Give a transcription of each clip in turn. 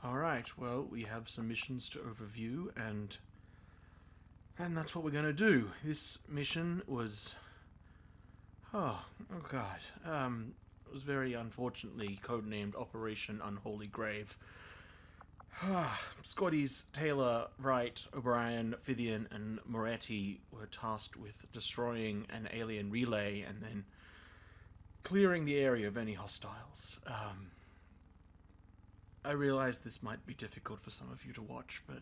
Alright, well, we have some missions to overview, and that's what we're going to do. This mission was... Oh god. It was very unfortunately codenamed Operation Unholy Grave. Scotty's Taylor, Wright, O'Brien, Fithian, and Moretti were tasked with destroying an alien relay and then clearing the area of any hostiles. I realize this might be difficult for some of you to watch, but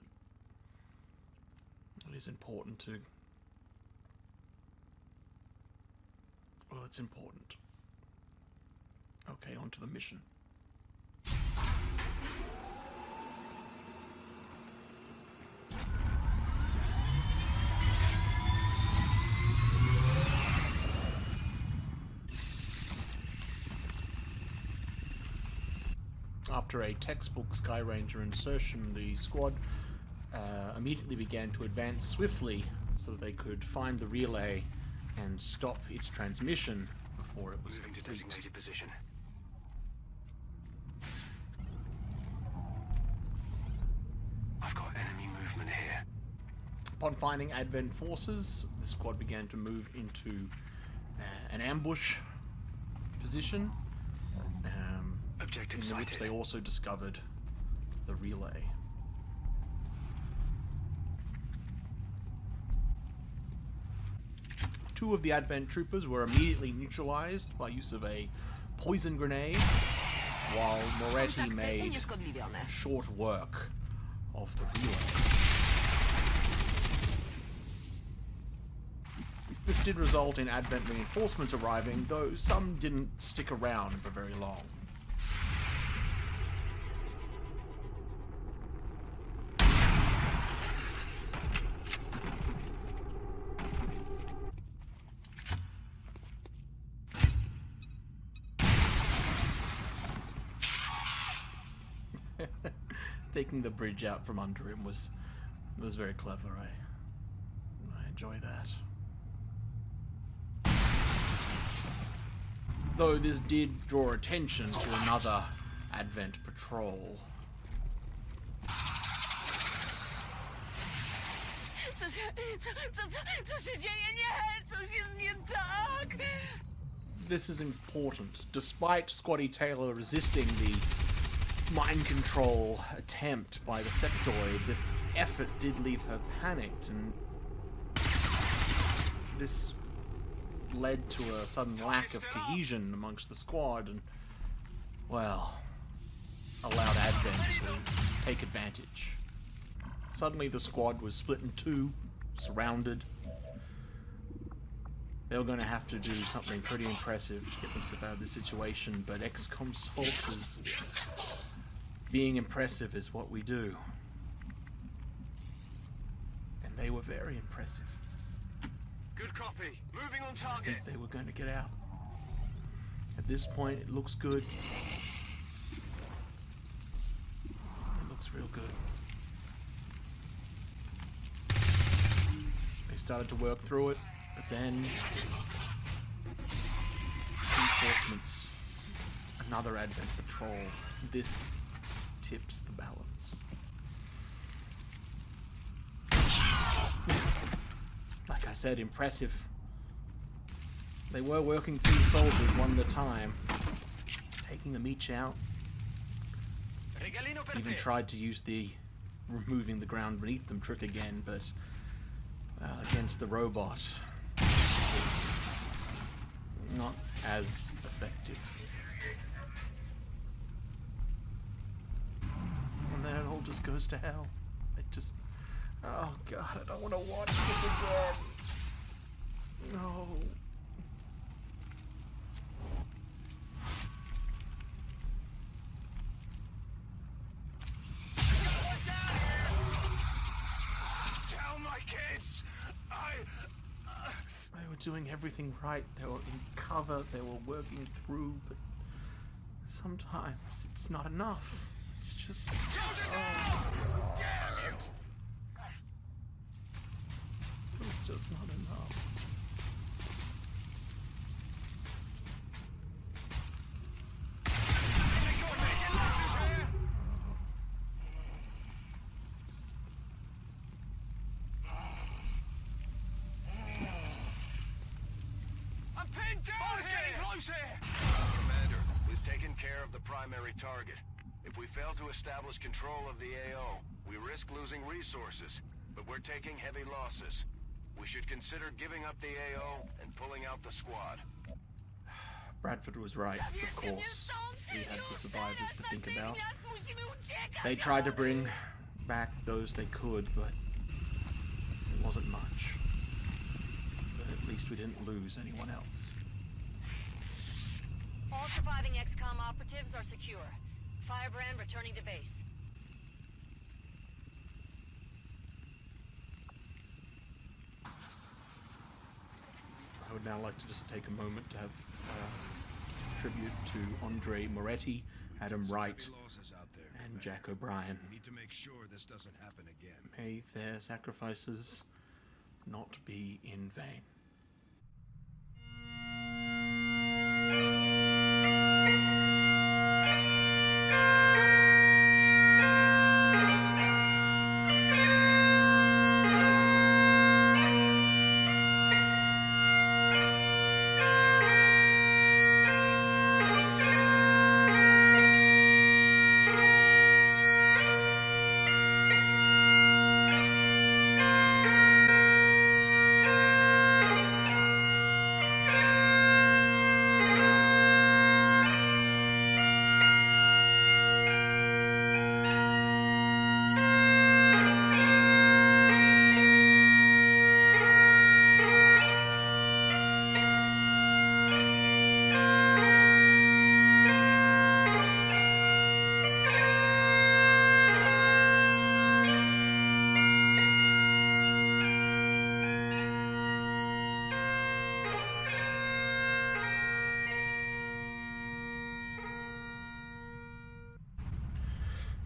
it is important to... Well, it's important. Okay, on to the mission. After a textbook Skyranger insertion, the squad immediately began to advance swiftly so that they could find the relay and stop its transmission before it was moving complete. to designated position. I've got enemy movement here. Upon finding Advent forces, the squad began to move into an ambush position, Objective in which sighted. they also discovered the relay. Two of the Advent troopers were immediately neutralized by use of a poison grenade, while Moretti made short work of the relay. This did result in Advent reinforcements arriving, though some didn't stick around for very long. Taking the bridge out from under him was very clever. I enjoy that. Though this did draw attention to another Advent patrol. This is important. Despite Squatty Taylor resisting the mind control attempt by the sectoid, the effort did leave her panicked, and this led to a sudden lack of cohesion amongst the squad and, well, allowed Advent to take advantage. Suddenly the squad was split in two, surrounded. They were going to have to do something pretty impressive to get themselves out of this situation, but XCOM soldiers, being impressive is what we do. And they were very impressive. Good copy. Moving on I target. think they were going to get out. At this point, it looks good. It looks real good. They started to work through it, but then reinforcements, another Advent patrol. This tips the balance. Like I said, impressive. They were working through the soldiers one at a time, taking them each out. Even tried to use the removing the ground beneath them trick again, but against the robot, it's not as effective. And then it all just goes to hell. It just... Oh god, I don't want to watch this again. No. Tell my kids, They were doing everything right. They were in cover. They were working through, but sometimes it's not enough. It's just... Oh. It's just not enough. care of the primary target. If we fail to establish control of the AO, we risk losing resources, but we're taking heavy losses. We should consider giving up the AO and pulling out the squad. Bradford was right, of course. We had the survivors to think about. They tried to bring back those they could, but it wasn't much. But at least we didn't lose anyone else. All surviving XCOM operatives are secure. Firebrand returning to base. I would now like to just take a moment to have tribute to Andre Moretti, Adam Wright, and Jack O'Brien. We need to make sure this doesn't happen again. May their sacrifices not be in vain.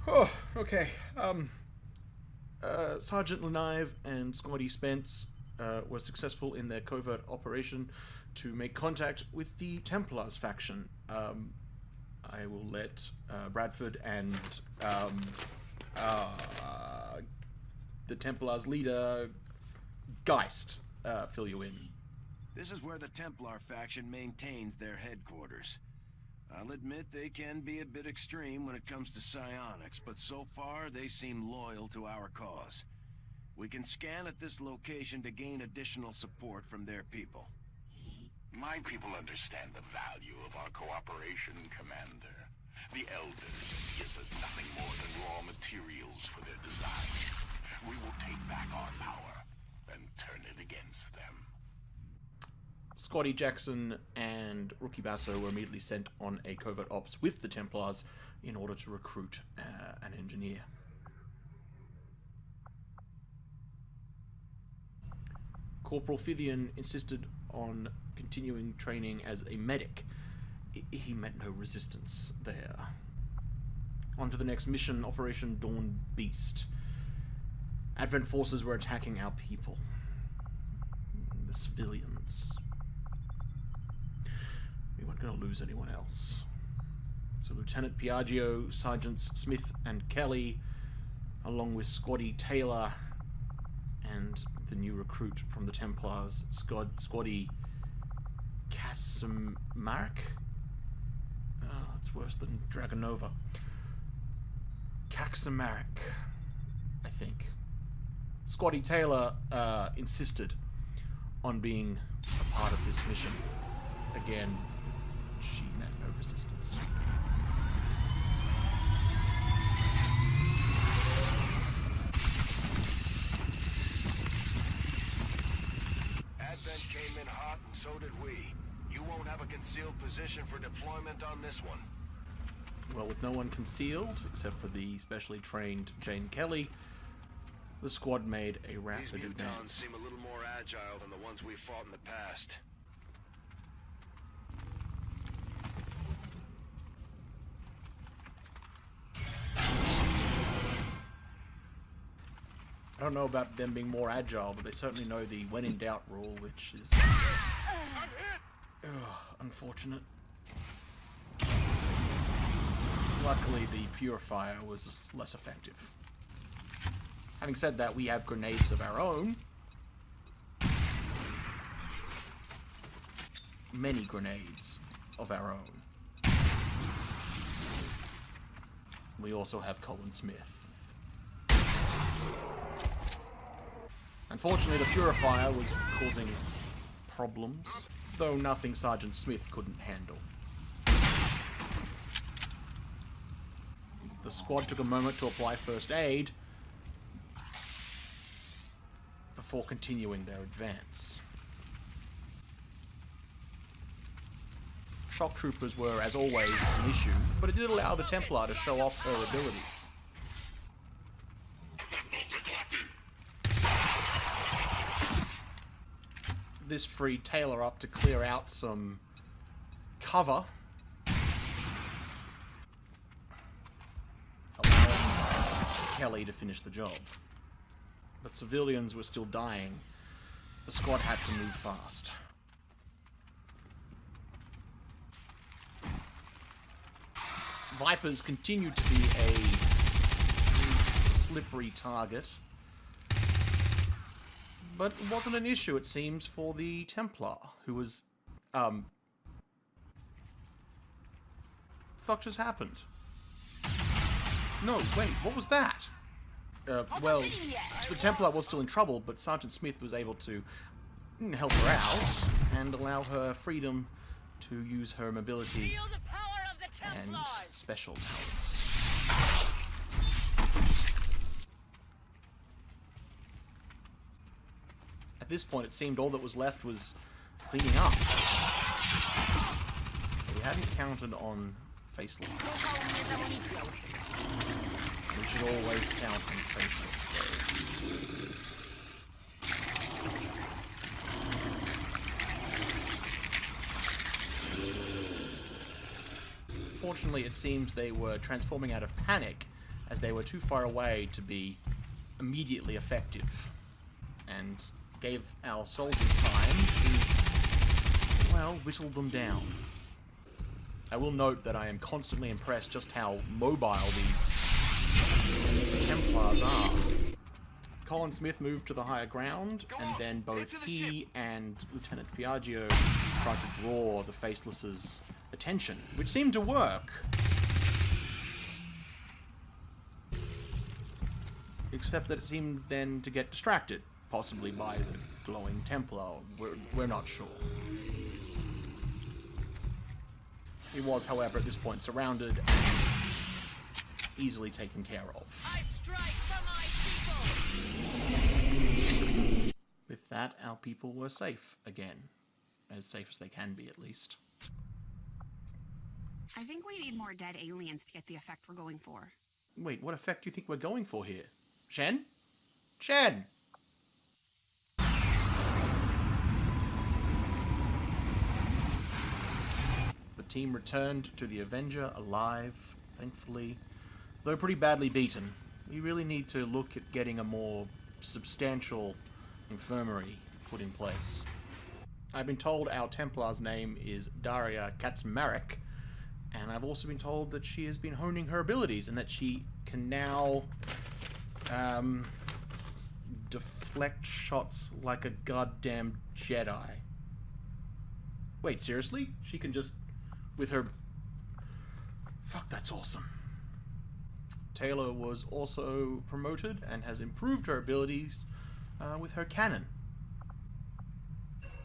Oh, okay. Sergeant Lenive and Squaddy Spence were successful in their covert operation to make contact with the Templars faction. I will let Bradford and the Templars leader, Geist, fill you in. This is where the Templar faction maintains their headquarters. I'll admit they can be a bit extreme when it comes to psionics, but so far they seem loyal to our cause. We can scan at this location to gain additional support from their people. My people understand the value of our cooperation, Commander. The Elders give us nothing more than raw materials for their design. We will take back our power and turn it against them. Scotty Jackson and Rookie Basso were immediately sent on a covert ops with the Templars in order to recruit an engineer. Corporal Fivian insisted on continuing training as a medic. He met no resistance there. On to the next mission, Operation Dawn Beast. Advent forces were attacking our people. The civilians. We weren't going to lose anyone else. So Lieutenant Piaggio, Sergeants Smith and Kelly, along with Squaddy Taylor and the new recruit from the Templars, Squaddy Kaczmarek. Oh, it's worse than Dragonova. Kaczmarek, I think. Squaddy Taylor insisted on being a part of this mission. Again, she met no resistance. Advent came in hot, and so did we. You won't have a concealed position for deployment on this one. Well, with no one concealed, except for the specially trained Jane Kelly, the squad made a rapid These mutons advance. seem a little more agile than the ones we fought in the past. I don't know about them being more agile, but they certainly know the when in doubt rule, which is unfortunate. Luckily, the purifier was less effective. Having said that, we have grenades of our own. Many grenades of our own. We also have Colin Smith. Unfortunately, the Purifier was causing problems, though nothing Sergeant Smith couldn't handle. The squad took a moment to apply first aid before continuing their advance. Shock troopers were, as always, an issue, but it did allow the Templar to show off her abilities. This freed Taylor up to clear out some cover, allowing Kelly to finish the job. But civilians were still dying. The squad had to move fast. Vipers continued to be a slippery target, but it wasn't an issue, it seems, for the Templar, who was, fuck just happened? No, wait, what was that? Well, the Templar was still in trouble, but Sergeant Smith was able to help her out and allow her freedom to use her mobility and special talents. At this point, it seemed all that was left was cleaning up. We hadn't counted on Faceless. We should always count on Faceless, though. Fortunately, it seems they were transforming out of panic, as they were too far away to be immediately effective, and gave our soldiers time to, well, whittle them down. I will note that I am constantly impressed just how mobile these Templars are. Colin Smith moved to the higher ground, and then both he and Lieutenant Piaggio tried to draw the Faceless's attention, which seemed to work. Except that it seemed then to get distracted, possibly by the glowing Templar. We're not sure. He was, however, at this point surrounded and easily taken care of. I strike for my people! With that, our people were safe again. As safe as they can be, at least. I think we need more dead aliens to get the effect we're going for. Wait, what effect do you think we're going for here? Shen? Shen! The team returned to the Avenger alive, thankfully, though pretty badly beaten. We really need to look at getting a more substantial infirmary put in place. I've been told our Templar's name is Daria Kaczmarek, and I've also been told that she has been honing her abilities and that she can now deflect shots like a goddamn Jedi. Wait, seriously? She can just, with her... Fuck, that's awesome. Taylor was also promoted and has improved her abilities with her cannon.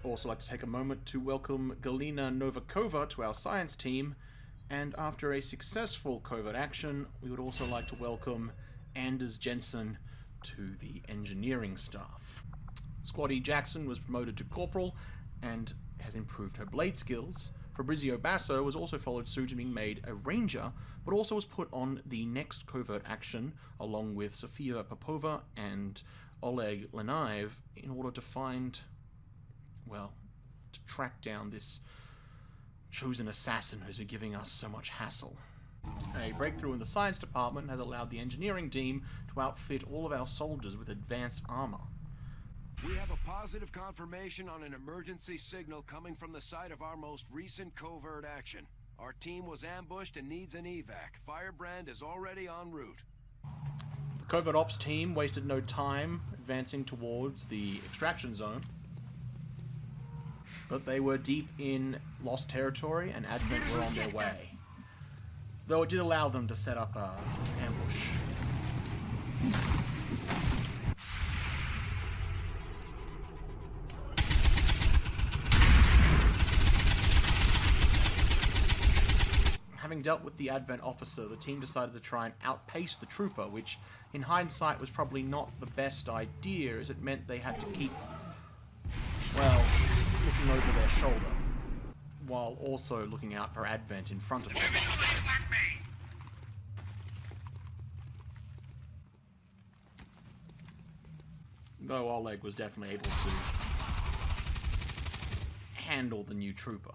Also like to take a moment to welcome Galina Novikova to our science team, and after a successful covert action, we would also like to welcome Anders Jensen to the engineering staff. Squaddy Jackson was promoted to corporal and has improved her blade skills. Fabrizio Basso was also followed suit and being made a ranger, but also was put on the next covert action along with Sofia Popova and Oleg Lenaev in order to find, well, to track down this chosen assassin who's been giving us so much hassle. A breakthrough in the science department has allowed the engineering team to outfit all of our soldiers with advanced armor. We have a positive confirmation on an emergency signal coming from the site of our most recent covert action. Our team was ambushed and needs an evac. Firebrand is already en route. The covert ops team wasted no time advancing towards the extraction zone, but they were deep in lost territory and Advent were on their way. Though it did allow them to set up a ambush. Having dealt with the Advent officer, the team decided to try and outpace the trooper, which in hindsight was probably not the best idea, as it meant they had to keep, well, looking over their shoulder, while also looking out for Advent in front of them. Though Oleg was definitely able to handle the new trooper.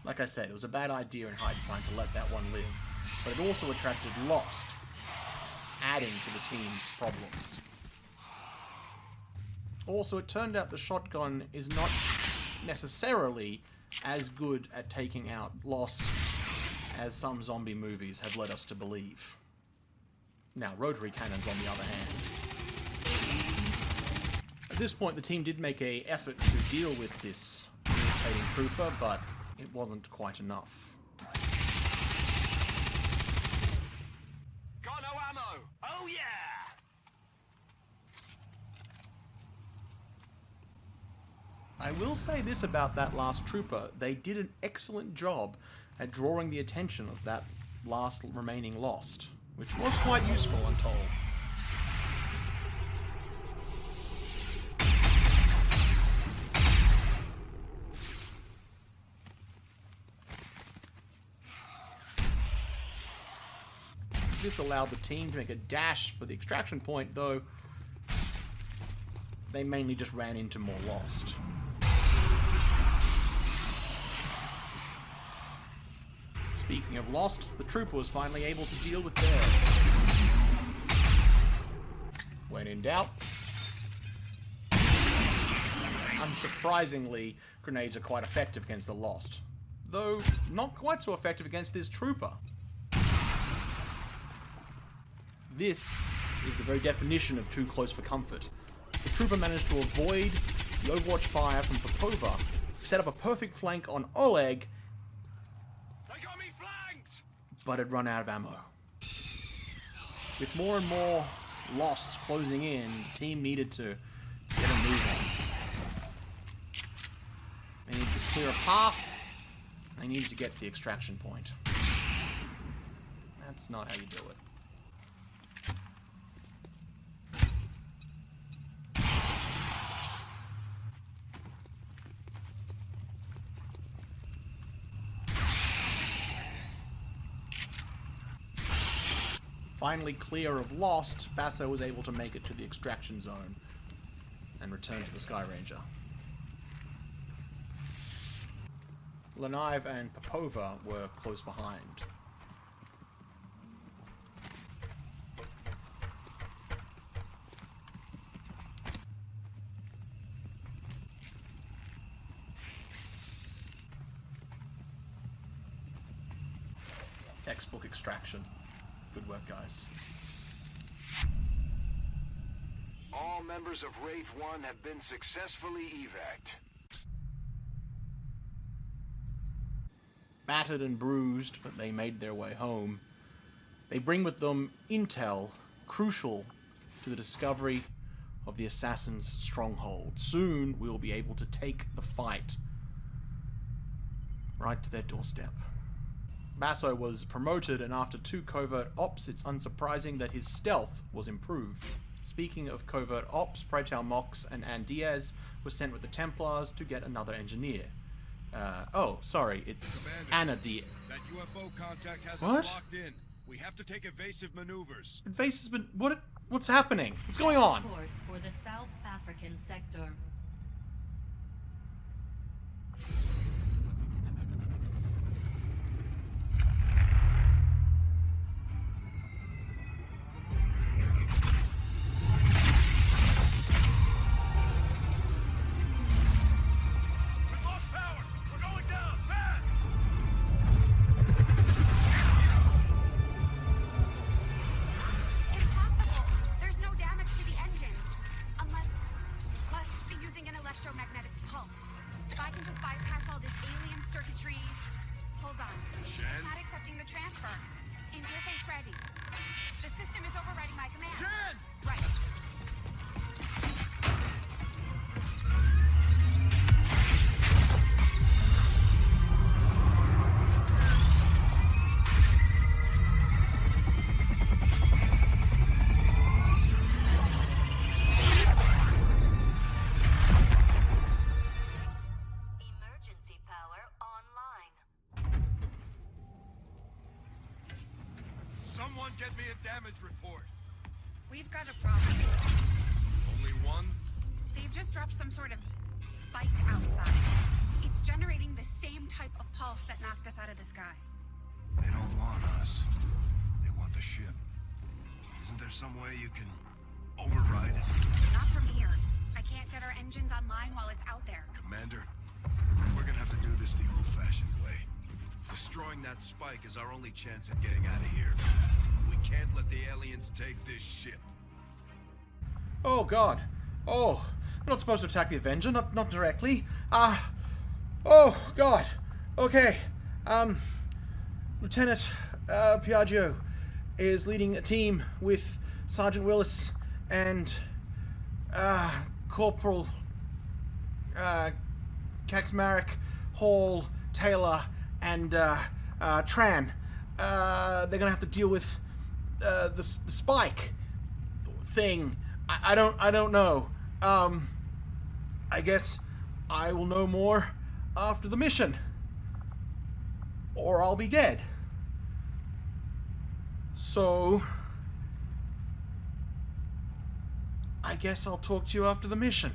Like I said, it was a bad idea in hindsight to let that one live, but it also attracted Lost, adding to the team's problems. Also, it turned out the shotgun is not necessarily as good at taking out Lost as some zombie movies have led us to believe. Now, rotary cannons, on the other hand. At this point, the team did make an effort to deal with this irritating trooper, but it wasn't quite enough. Got no ammo! Oh yeah! I will say this about that last trooper. They did an excellent job at drawing the attention of that last remaining Lost, which was quite useful, I'm told. This allowed the team to make a dash for the extraction point, though they mainly just ran into more Lost. Speaking of Lost, the trooper was finally able to deal with theirs. When in doubt, unsurprisingly, grenades are quite effective against the Lost, though not quite so effective against this trooper. This is the very definition of too close for comfort. The trooper managed to avoid the Overwatch fire from Popova, set up a perfect flank on Oleg, They got me flanked! but had run out of ammo. With more and more Lost closing in, the team needed to get a move on. They needed to clear a path, they needed to get to the extraction point. That's not how you do it. Finally clear of Lost, Basso was able to make it to the extraction zone and return to the Sky Ranger. Lenive and Popova were close behind. Textbook extraction. Good work, guys. All members of Wraith 1 have been successfully evac'd. Battered and bruised, but they made their way home. They bring with them intel crucial to the discovery of the assassin's stronghold. Soon we will be able to take the fight right to their doorstep. Basso was promoted, and after 2 covert ops, it's unsurprising that his stealth was improved. Speaking of covert ops, Pretel Mox and Ann Diaz were sent with the Templars to get another engineer. Oh, sorry, it's Anna Diaz. That UFO contact has What? us locked in. We have to take evasive maneuvers. Face has been... What's happening? What's going on? Course for the South African sector. Impossible! There's no damage to the engines. Unless be using accepting the transfer. Interface ready. The system is overriding my command. Jen! Right. Emergency power online. Someone get me a damage report. We've got a problem. Only one? They've just dropped some sort of spike outside. It's generating the same type of pulse that knocked us out of the sky. They don't want us. They want the ship. Isn't there some way you can override it? Not from here. I can't get our engines online while it's out there. Commander, we're gonna have to do this the old-fashioned way. Destroying that spike is our only chance at getting out of here. We can't let the aliens take this ship. Oh god. Oh, we're not supposed to attack the Avenger, not directly. Oh god. Okay. Lieutenant Piaggio is leading a team with Sergeant Willis and Corporal Kaczmarek, Hall, Taylor, and Tran. They're gonna have to deal with the spike thing. I don't know. I guess I will know more after the mission, or I'll be dead. So I guess I'll talk to you after the mission.